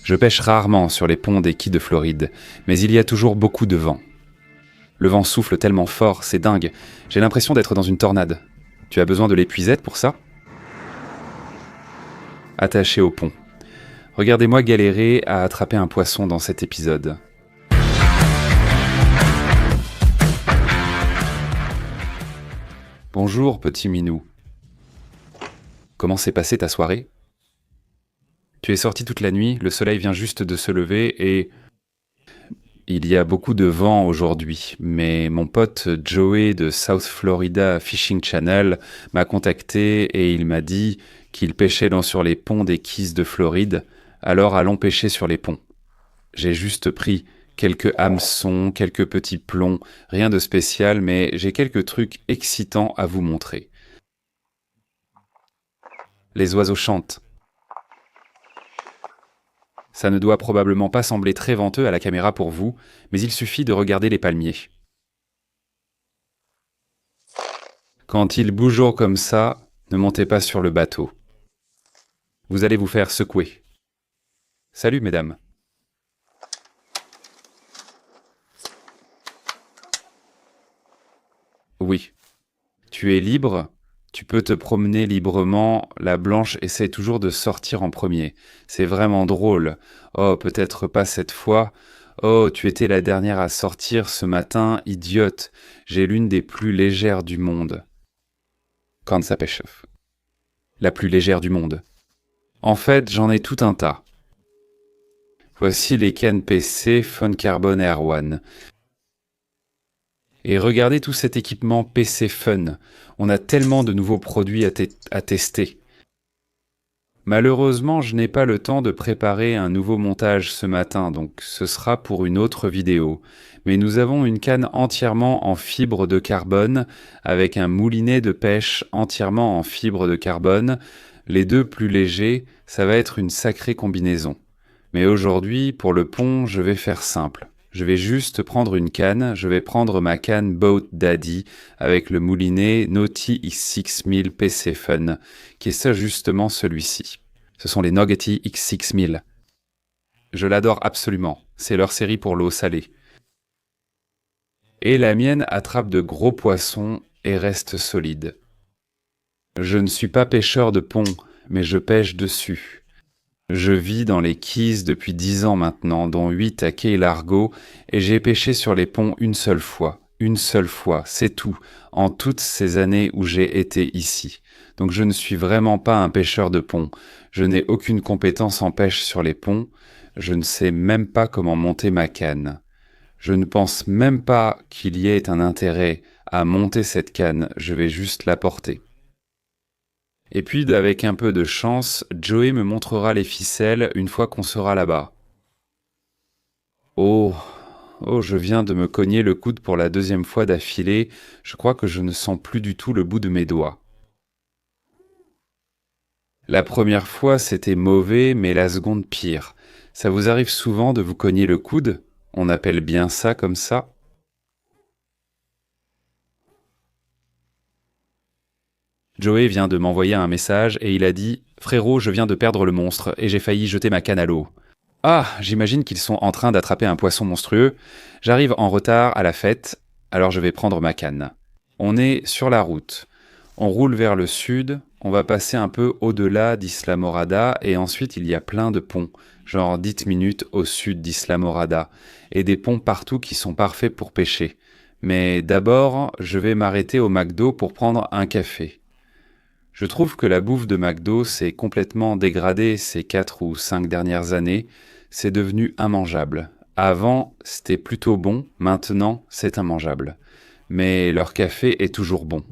Je pêche rarement sur les ponts des quais de Floride, mais il y a toujours beaucoup de vent. Le vent souffle tellement fort, c'est dingue. J'ai l'impression d'être dans une tornade. Tu as besoin de l'épuisette pour ça ? Attaché au pont. Regardez-moi galérer à attraper un poisson dans cet épisode. Bonjour, petit minou. Comment s'est passée ta soirée ? Tu es sorti toute la nuit, le soleil vient juste de se lever et... Il y a beaucoup de vent aujourd'hui, mais mon pote Joey de South Florida Fishing Channel m'a contacté et il m'a dit qu'il pêchait sur les ponts des Keys de Floride, alors allons pêcher sur les ponts. J'ai juste pris quelques hameçons, quelques petits plombs, rien de spécial, mais j'ai quelques trucs excitants à vous montrer. Les oiseaux chantent. Ça ne doit probablement pas sembler très venteux à la caméra pour vous, mais il suffit de regarder les palmiers. Quand ils bougent comme ça, ne montez pas sur le bateau. Vous allez vous faire secouer. Salut mesdames. Oui, tu es libre. Tu peux te promener librement, la blanche essaie toujours de sortir en premier. C'est vraiment drôle. Oh, peut-être pas cette fois. Oh, tu étais la dernière à sortir ce matin, idiote. J'ai l'une des plus légères du monde. Quand ça pêche. La plus légère du monde. En fait, j'en ai tout un tas. Voici les cannes PC Fun Carbon Air One. Et regardez tout cet équipement PC Fun. On a tellement de nouveaux produits à tester. Malheureusement, je n'ai pas le temps de préparer un nouveau montage ce matin, donc ce sera pour une autre vidéo. Mais nous avons une canne entièrement en fibre de carbone, avec un moulinet de pêche entièrement en fibre de carbone. Les deux plus légers, ça va être une sacrée combinaison. Mais aujourd'hui, pour le pont, je vais faire simple. Je vais juste prendre une canne, je vais prendre ma canne Boat Daddy avec le moulinet Naughty X6000 PC Fun, qui est ça justement celui-ci. Ce sont les Naughty X6000. Je l'adore absolument, c'est leur série pour l'eau salée. Et la mienne attrape de gros poissons et reste solide. Je ne suis pas pêcheur de pont, mais je pêche dessus. Je vis dans les Keys depuis 10 ans maintenant, dont 8 à Key Largo, et j'ai pêché sur les ponts une seule fois, c'est tout, en toutes ces années où j'ai été ici. Donc je ne suis vraiment pas un pêcheur de pont, je n'ai aucune compétence en pêche sur les ponts, je ne sais même pas comment monter ma canne. Je ne pense même pas qu'il y ait un intérêt à monter cette canne, je vais juste la porter. Et puis, avec un peu de chance, Joey me montrera les ficelles une fois qu'on sera là-bas. Oh, je viens de me cogner le coude pour la deuxième fois d'affilée. Je crois que je ne sens plus du tout le bout de mes doigts. La première fois, c'était mauvais, mais la seconde pire. Ça vous arrive souvent de vous cogner le coude ? On appelle bien ça comme ça ? Joey vient de m'envoyer un message et il a dit « Frérot, je viens de perdre le monstre et j'ai failli jeter ma canne à l'eau. » Ah, j'imagine qu'ils sont en train d'attraper un poisson monstrueux. J'arrive en retard à la fête, alors je vais prendre ma canne. On est sur la route. On roule vers le sud, on va passer un peu au-delà d'Islamorada et ensuite il y a plein de ponts, genre 10 minutes au sud d'Islamorada, et des ponts partout qui sont parfaits pour pêcher. Mais d'abord, je vais m'arrêter au McDo pour prendre un café. Je trouve que la bouffe de McDo s'est complètement dégradée ces 4 ou 5 dernières années. C'est devenu immangeable. Avant, c'était plutôt bon, maintenant, c'est immangeable. Mais leur café est toujours bon.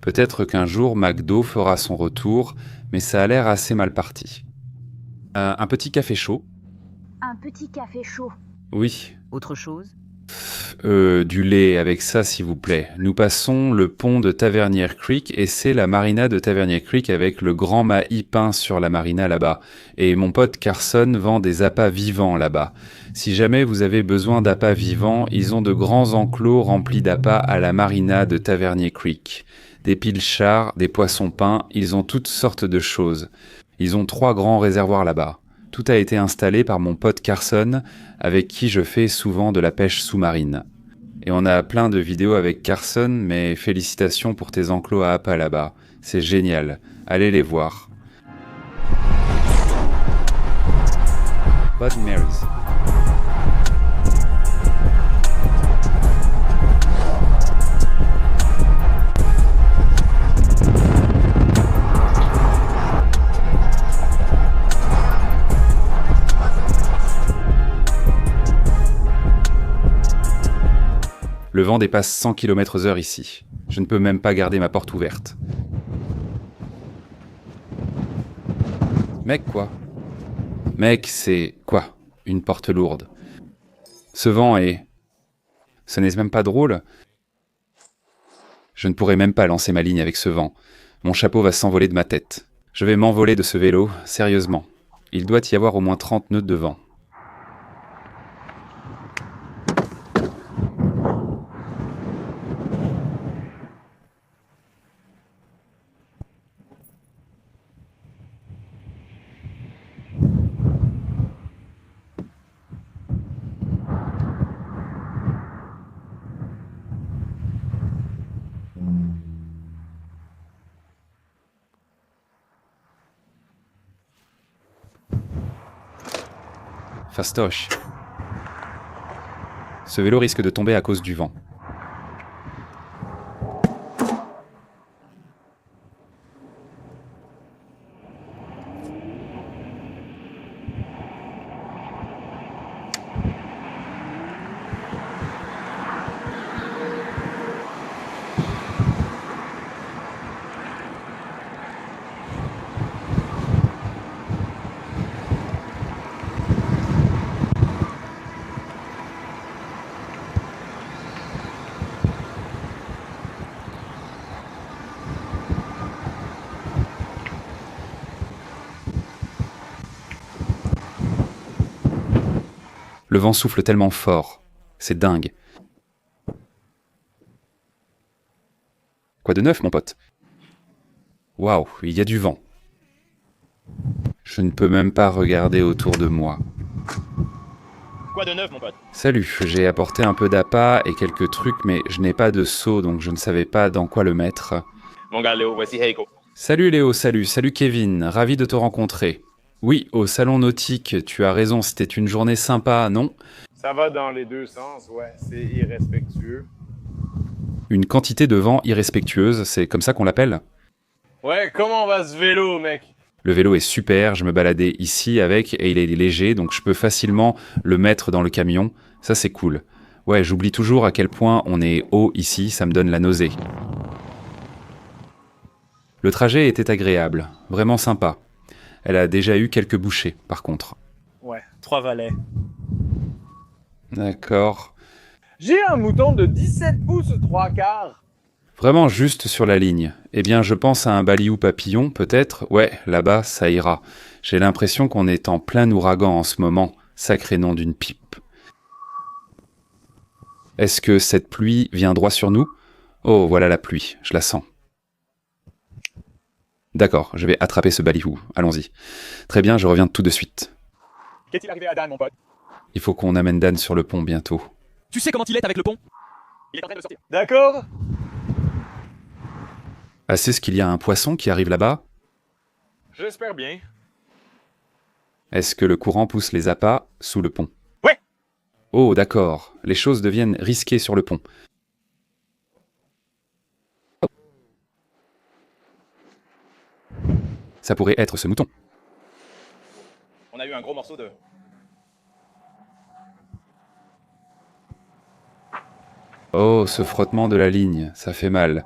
Peut-être qu'un jour, McDo fera son retour, mais ça a l'air assez mal parti. Un petit café chaud. Un petit café chaud. Oui. Autre chose ? Du lait avec ça, s'il vous plaît. Nous passons le pont de Tavernier Creek et c'est la marina de Tavernier Creek avec le grand maïs peint sur la marina là-bas. Et mon pote Carson vend des appâts vivants là-bas. Si jamais vous avez besoin d'appâts vivants, ils ont de grands enclos remplis d'appâts à la marina de Tavernier Creek. Des pilchards, des poissons peints, ils ont toutes sortes de choses. Ils ont 3 grands réservoirs là-bas. Tout a été installé par mon pote Carson, avec qui je fais souvent de la pêche sous-marine. Et on a plein de vidéos avec Carson, mais félicitations pour tes enclos à appât là-bas. C'est génial. Allez les voir. Bud Marys. Le vent dépasse 100 km/h ici. Je ne peux même pas garder ma porte ouverte. Mec, quoi? Mec, c'est... quoi? Une porte lourde. Ce vent est... Ce n'est même pas drôle. Je ne pourrai même pas lancer ma ligne avec ce vent. Mon chapeau va s'envoler de ma tête. Je vais m'envoler de ce vélo, sérieusement. Il doit y avoir au moins 30 nœuds de vent. Fastoche. Ce vélo risque de tomber à cause du vent. Le vent souffle tellement fort. C'est dingue. Quoi de neuf, mon pote? Waouh, il y a du vent. Je ne peux même pas regarder autour de moi. Quoi de neuf, mon pote? Salut, j'ai apporté un peu d'appât et quelques trucs, mais je n'ai pas de seau, donc je ne savais pas dans quoi le mettre. Mon gars Léo, voici Heiko. Salut Léo, salut Kevin, ravi de te rencontrer. Oui, au salon nautique, tu as raison, c'était une journée sympa, non? Ça va dans les deux sens, ouais, c'est irrespectueux. Une quantité de vent irrespectueuse, c'est comme ça qu'on l'appelle? Ouais, comment va ce vélo, mec? Le vélo est super, je me baladais ici avec et il est léger, donc je peux facilement le mettre dans le camion. Ça, c'est cool. Ouais, j'oublie toujours à quel point on est haut ici, ça me donne la nausée. Le trajet était agréable, vraiment sympa. Elle a déjà eu quelques bouchées, par contre. Ouais, 3 valets. D'accord. J'ai un mouton de 17 pouces 3 quarts. Vraiment juste sur la ligne. Eh bien, je pense à un baliou papillon, peut-être. Ouais, là-bas, ça ira. J'ai l'impression qu'on est en plein ouragan en ce moment. Sacré nom d'une pipe. Est-ce que cette pluie vient droit sur nous? Oh, voilà la pluie, je la sens. D'accord, je vais attraper ce baliou. Allons-y. Très bien, je reviens tout de suite. Qu'est-il arrivé à Dan, mon pote? Il faut qu'on amène Dan sur le pont bientôt. Tu sais comment il est avec le pont? Il est en train de sortir. D'accord? Ah, c'est ce qu'il y a un poisson qui arrive là-bas? J'espère bien. Est-ce que le courant pousse les appâts sous le pont? Ouais. Oh, d'accord. Les choses deviennent risquées sur le pont. Ça pourrait être ce mouton. On a eu un gros morceau de... Oh, ce frottement de la ligne, ça fait mal.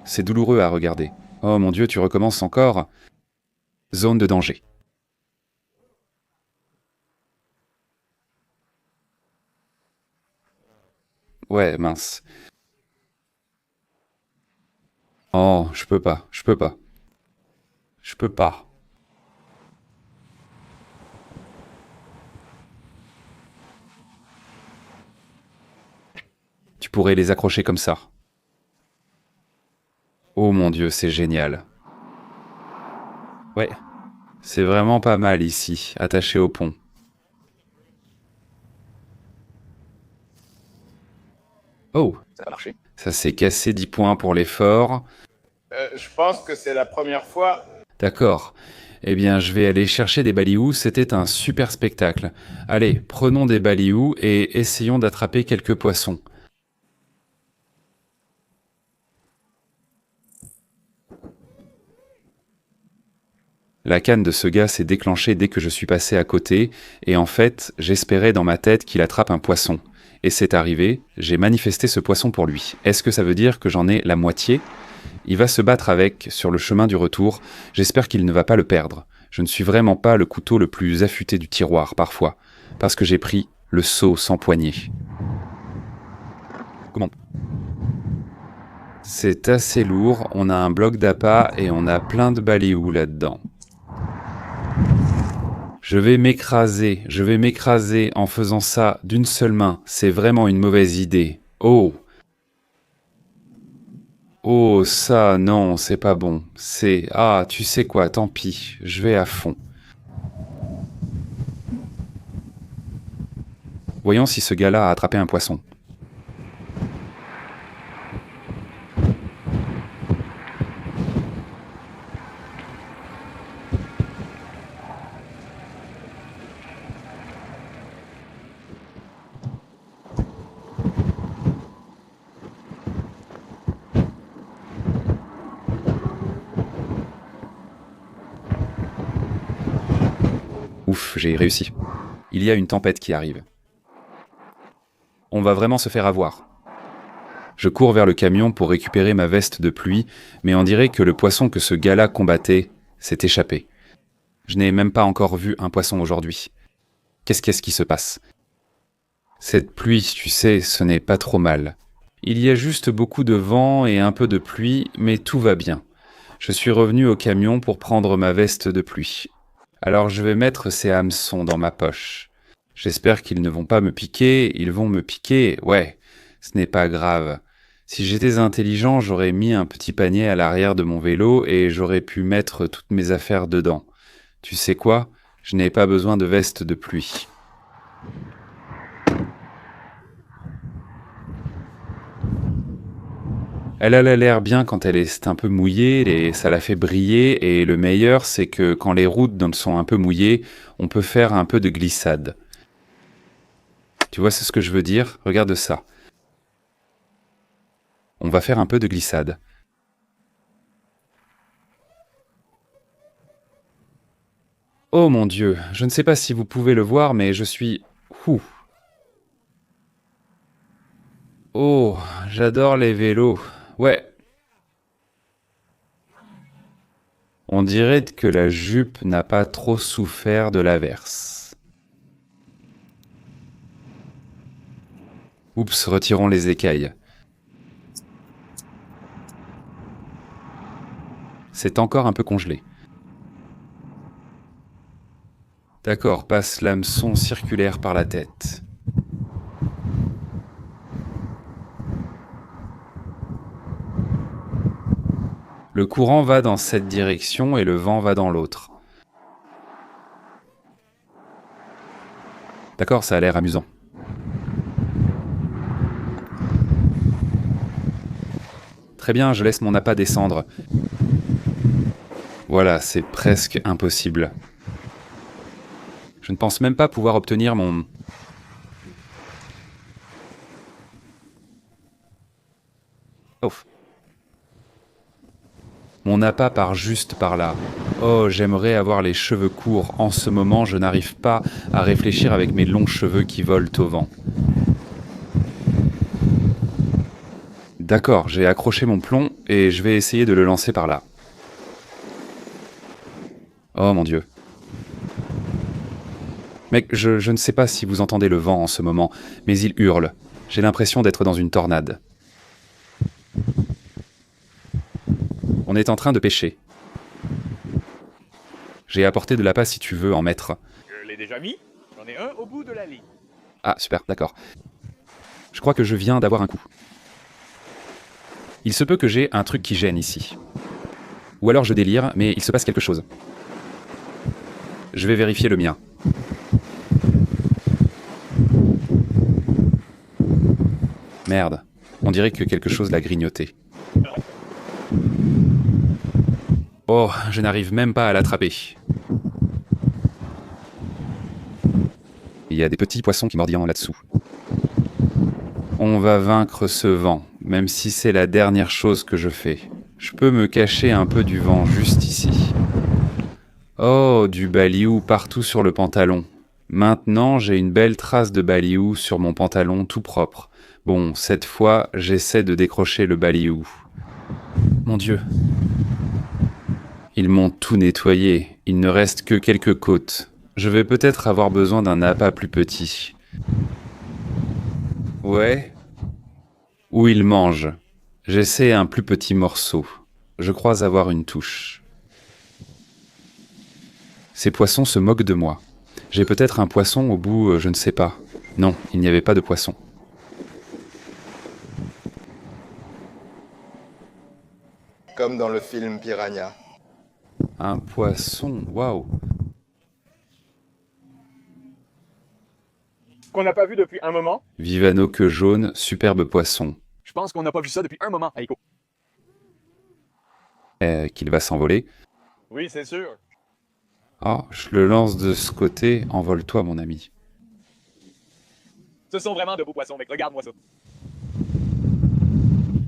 C'est douloureux à regarder. Oh mon Dieu, tu recommences encore. Zone de danger. Ouais, mince. Oh, je peux pas. Je peux pas. Tu pourrais les accrocher comme ça. Oh mon Dieu, c'est génial. Ouais, C'est vraiment pas mal ici, attaché au pont. Oh, Ça a marché. ça s'est cassé 10 points pour l'effort. Je pense que c'est la première fois. D'accord. Eh bien, je vais aller chercher des balious, c'était un super spectacle. Allez, prenons des balious et essayons d'attraper quelques poissons. La canne de ce gars s'est déclenchée dès que je suis passé à côté, et en fait, j'espérais dans ma tête qu'il attrape un poisson. Et c'est arrivé, j'ai manifesté ce poisson pour lui. Est-ce que ça veut dire que j'en ai la moitié ? Il va se battre avec sur le chemin du retour, j'espère qu'il ne va pas le perdre. Je ne suis vraiment pas le couteau le plus affûté du tiroir, parfois, parce que j'ai pris le seau sans poignée. Comment? C'est assez lourd, on a un bloc d'appât et on a plein de balious là-dedans. Je vais m'écraser en faisant ça d'une seule main. C'est vraiment une mauvaise idée. Oh! Oh, ça, non, c'est pas bon. C'est... Ah, tu sais quoi, tant pis, je vais à fond. Voyons si ce gars-là a attrapé un poisson. Ouf, j'ai réussi. Il y a une tempête qui arrive. On va vraiment se faire avoir. Je cours vers le camion pour récupérer ma veste de pluie, mais on dirait que le poisson que ce gars-là combattait s'est échappé. Je n'ai même pas encore vu un poisson aujourd'hui. Qu'est-ce qui se passe? Cette pluie, tu sais, ce n'est pas trop mal. Il y a juste beaucoup de vent et un peu de pluie, mais tout va bien. Je suis revenu au camion pour prendre ma veste de pluie. Alors je vais mettre ces hameçons dans ma poche. J'espère qu'ils ne vont pas me piquer, ils vont me piquer, ouais, ce n'est pas grave. Si j'étais intelligent, j'aurais mis un petit panier à l'arrière de mon vélo et j'aurais pu mettre toutes mes affaires dedans. Tu sais quoi? Je n'ai pas besoin de veste de pluie. Elle a l'air bien quand elle est un peu mouillée et ça la fait briller, et le meilleur c'est que quand les routes sont un peu mouillées, on peut faire un peu de glissade. Tu vois ce que je veux dire? Regarde ça. On va faire un peu de glissade. Oh mon Dieu, je ne sais pas si vous pouvez le voir, mais je suis... Ouh. Oh, j'adore les vélos. Ouais. On dirait que la jupe n'a pas trop souffert de l'averse. Oups, retirons les écailles. C'est encore un peu congelé. D'accord, passe l'hameçon circulaire par la tête. Le courant va dans cette direction et le vent va dans l'autre. D'accord, ça a l'air amusant. Très bien, je laisse mon appât descendre. Voilà, c'est presque impossible. Je ne pense même pas pouvoir obtenir mon... Ouf. Mon appât part juste par là. Oh, j'aimerais avoir les cheveux courts. En ce moment, je n'arrive pas à réfléchir avec mes longs cheveux qui volent au vent. D'accord, j'ai accroché mon plomb et je vais essayer de le lancer par là. Oh mon Dieu. Mec, je ne sais pas si vous entendez le vent en ce moment, mais il hurle. J'ai l'impression d'être dans une tornade. On est en train de pêcher. J'ai apporté de l'appât si tu veux en mettre. Je l'ai déjà mis. J'en ai un au bout de la ligne. Ah, super, d'accord. Je crois que je viens d'avoir un coup. Il se peut que j'ai un truc qui gêne ici. Ou alors je délire, mais il se passe quelque chose. Je vais vérifier le mien. Merde, on dirait que quelque chose l'a grignoté. Oh, je n'arrive même pas à l'attraper. Il y a des petits poissons qui mordillent là-dessous. On va vaincre ce vent, même si c'est la dernière chose que je fais. Je peux me cacher un peu du vent juste ici. Oh, du baliou partout sur le pantalon. Maintenant, j'ai une belle trace de baliou sur mon pantalon tout propre. Bon, cette fois, j'essaie de décrocher le baliou. Mon Dieu. Ils m'ont tout nettoyé. Il ne reste que quelques côtes. Je vais peut-être avoir besoin d'un appât plus petit. Ouais. Où ils mangent. J'essaie un plus petit morceau. Je crois avoir une touche. Ces poissons se moquent de moi. J'ai peut-être un poisson au bout, je ne sais pas. Non, il n'y avait pas de poisson. Comme dans le film Piranha. Un poisson, waouh. Qu'on n'a pas vu depuis un moment. Vivano queue jaune, superbe poisson. Je pense qu'on n'a pas vu ça depuis un moment, Aiko. Qu'il va s'envoler. Oui, c'est sûr. Oh, je le lance de ce côté. Envole-toi, mon ami. Ce sont vraiment de beaux poissons, mec. Regarde-moi ça.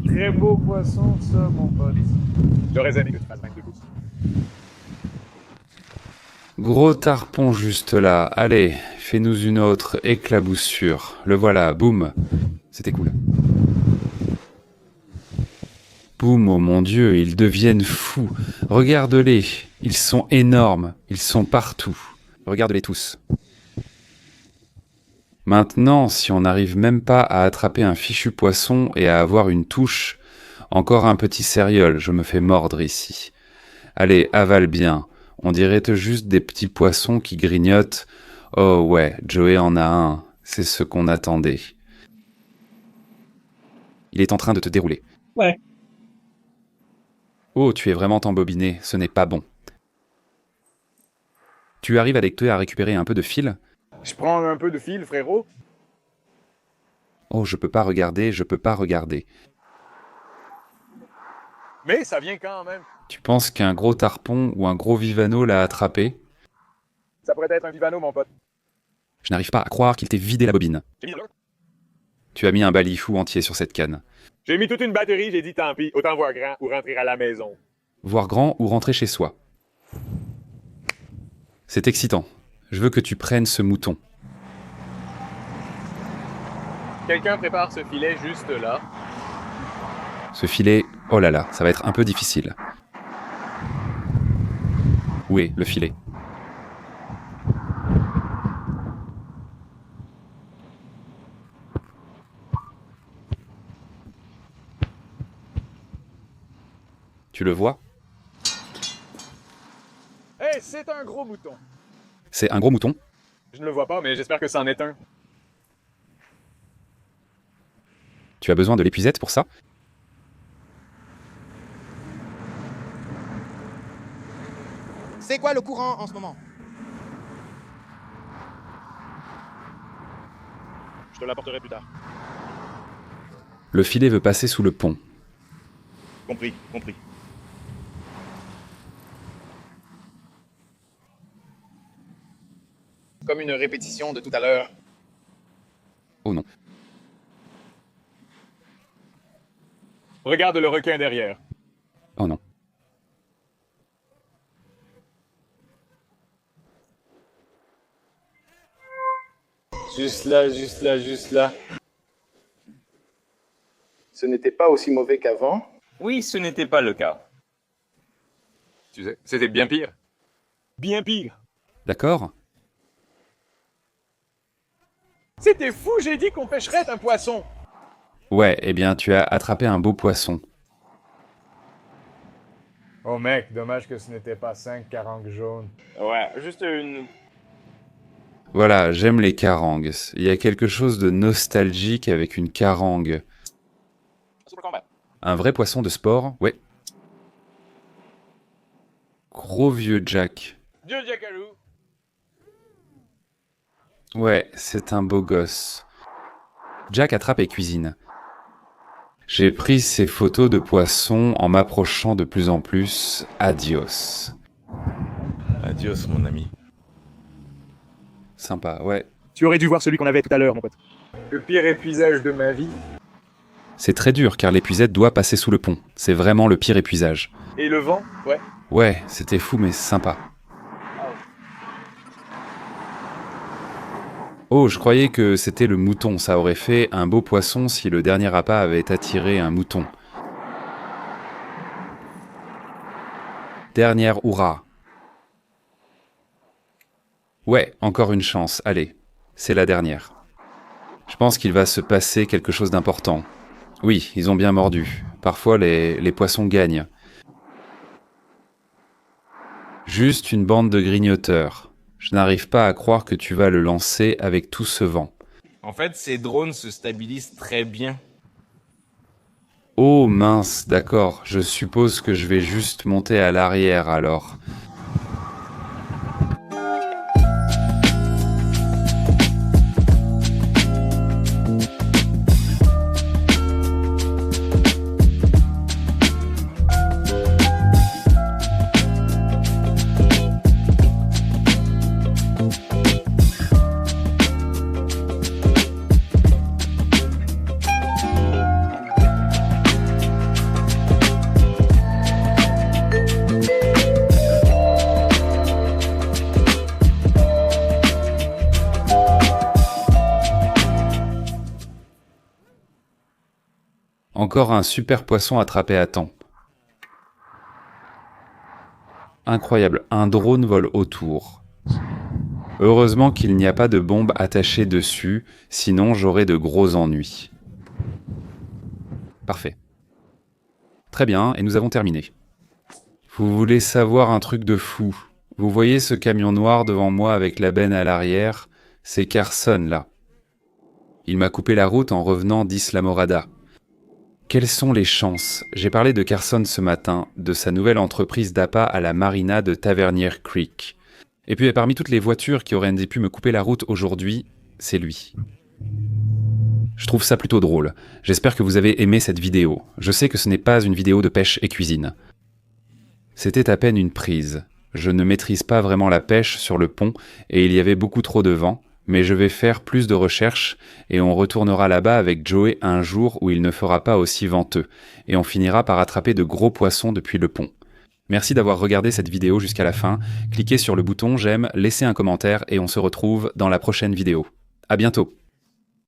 Très beau poisson, ça, mon pote. J'aurais aimé que tu fasses 22 pouces. Gros tarpon juste là. Allez, fais-nous une autre éclaboussure. Le voilà, boum. C'était cool. Boum, oh mon Dieu, ils deviennent fous. Regarde-les, ils sont énormes, ils sont partout. Regarde-les tous. Maintenant, si on n'arrive même pas à attraper un fichu poisson et à avoir une touche, encore un petit céréole, je me fais mordre ici. Allez, avale bien. On dirait juste des petits poissons qui grignotent. Oh ouais, Joey en a un. C'est ce qu'on attendait. Il est en train de te dérouler. Ouais. Oh, tu es vraiment embobiné, ce n'est pas bon. Tu arrives avec toi à récupérer un peu de fil? Je prends un peu de fil, frérot. Oh, je peux pas regarder, je peux pas regarder. Mais ça vient quand même. Tu penses qu'un gros tarpon ou un gros vivano l'a attrapé? Ça pourrait être un vivano, mon pote. Je n'arrive pas à croire qu'il t'ait vidé la bobine. J'ai mis l'alerte. Tu as mis un balifou entier sur cette canne. J'ai mis toute une batterie, j'ai dit tant pis, autant voir grand ou rentrer à la maison. Voir grand ou rentrer chez soi. C'est excitant. Je veux que tu prennes ce mouton. Quelqu'un prépare ce filet juste là. Ce filet, oh là là, ça va être un peu difficile. Où est le filet? Tu le vois? Hey, c'est un gros mouton. C'est un gros mouton? Je ne le vois pas, mais j'espère que c'en est un. Tu as besoin de l'épuisette pour ça? C'est quoi le courant en ce moment? Je te l'apporterai plus tard. Le filet veut passer sous le pont. Compris, compris. Comme une répétition de tout à l'heure. Oh non. Regarde le requin derrière. Oh non. Juste là, juste là, juste là. Ce n'était pas aussi mauvais qu'avant. Oui, ce n'était pas le cas. Tu sais, c'était bien pire. Bien pire. D'accord? C'était fou, j'ai dit qu'on pêcherait un poisson. Ouais, eh bien, tu as attrapé un beau poisson. Oh mec, dommage que ce n'était pas 5 carangues jaunes. Ouais, juste une... Voilà, j'aime les carangues. Il y a quelque chose de nostalgique avec une carangue. Sur le combat. Un vrai poisson de sport? Ouais. Gros vieux Jack. Dieu Jackaroo. Ouais, c'est un beau gosse. Jack attrape et cuisine. J'ai pris ces photos de poissons en m'approchant de plus en plus. Adios. Adios, mon ami. Sympa, ouais. Tu aurais dû voir celui qu'on avait tout à l'heure, mon pote. Le pire épuisage de ma vie. C'est très dur car l'épuisette doit passer sous le pont. C'est vraiment le pire épuisage. Et le vent? Ouais. Ouais, c'était fou mais sympa. Oh, je croyais que c'était le mouton. Ça aurait fait un beau poisson si le dernier appât avait attiré un mouton. Dernière hurrah. Ouais, encore une chance. Allez, c'est la dernière. Je pense qu'il va se passer quelque chose d'important. Oui, ils ont bien mordu. Parfois, les poissons gagnent. Juste une bande de grignoteurs. Je n'arrive pas à croire que tu vas le lancer avec tout ce vent. En fait, ces drones se stabilisent très bien. Oh mince, d'accord. Je suppose que je vais juste monter à l'arrière alors. Encore un super poisson attrapé à temps. Incroyable, un drone vole autour. Heureusement qu'il n'y a pas de bombe attachée dessus, sinon j'aurais de gros ennuis. Parfait. Très bien, et nous avons terminé. Vous voulez savoir un truc de fou? Vous voyez ce camion noir devant moi avec la benne à l'arrière? C'est Carson, là. Il m'a coupé la route en revenant d'Islamorada. Quelles sont les chances? J'ai parlé de Carson ce matin, de sa nouvelle entreprise d'appât à la marina de Tavernier Creek. Et puis parmi toutes les voitures qui auraient pu me couper la route aujourd'hui, c'est lui. Je trouve ça plutôt drôle. J'espère que vous avez aimé cette vidéo. Je sais que ce n'est pas une vidéo de pêche et cuisine. C'était à peine une prise. Je ne maîtrise pas vraiment la pêche sur le pont et il y avait beaucoup trop de vent. Mais je vais faire plus de recherches et on retournera là-bas avec Joey un jour où il ne fera pas aussi venteux et on finira par attraper de gros poissons depuis le pont. Merci d'avoir regardé cette vidéo jusqu'à la fin. Cliquez sur le bouton j'aime, laissez un commentaire et on se retrouve dans la prochaine vidéo. À bientôt.